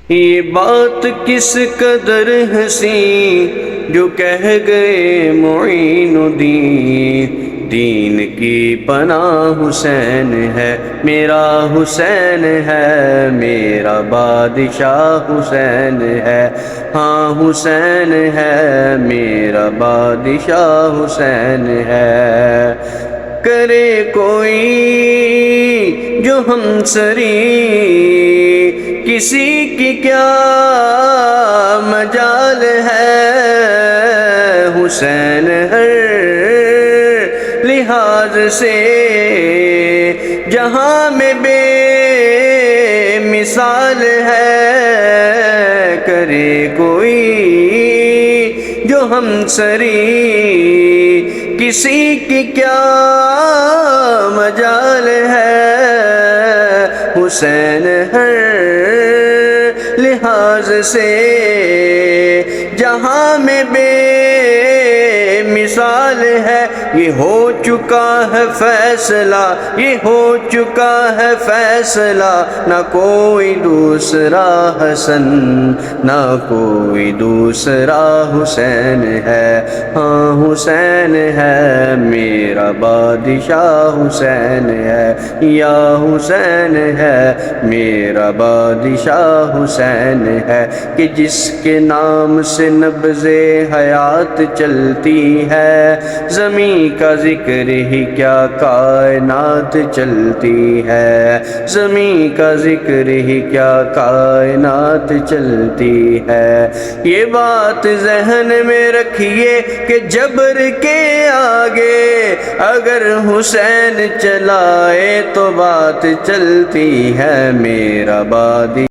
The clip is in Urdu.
یہ بات کس قدر ہنسی جو کہہ گئے معین الدین، دین کی پناہ حسین ہے، میرا حسین ہے، میرا بادشاہ حسین ہے، ہاں حسین ہے، میرا بادشاہ حسین ہے۔ کرے کوئی جو ہم سری، کسی کی کیا مجال ہے، حسین ہر لحاظ سے جہاں میں بے مثال ہے۔ کرے کوئی جو ہم سری، کسی کی کیا مجال ہے، حسین ہر لحاظ سے جہاں میں بے مثال ہے۔ یہ ہو چکا ہے فیصلہ، یہ ہو چکا ہے فیصلہ، نہ کوئی دوسرا حسن، نہ کوئی دوسرا حسین ہے، ہاں حسین ہے، میرا بادشاہ حسین ہے، یا حسین ہے، میرا بادشاہ حسین ہے، کہ جس کے نام سے نبض حیات چلتی ہے، زمین کا ذکر ہی کیا کائنات چلتی ہے، زمین کا ذکر ہی کیا کائنات چلتی ہے۔ یہ بات ذہن میں رکھیے کہ جبر کے آگے اگر حسین چلائے تو بات چلتی ہے، میرا بادشاہ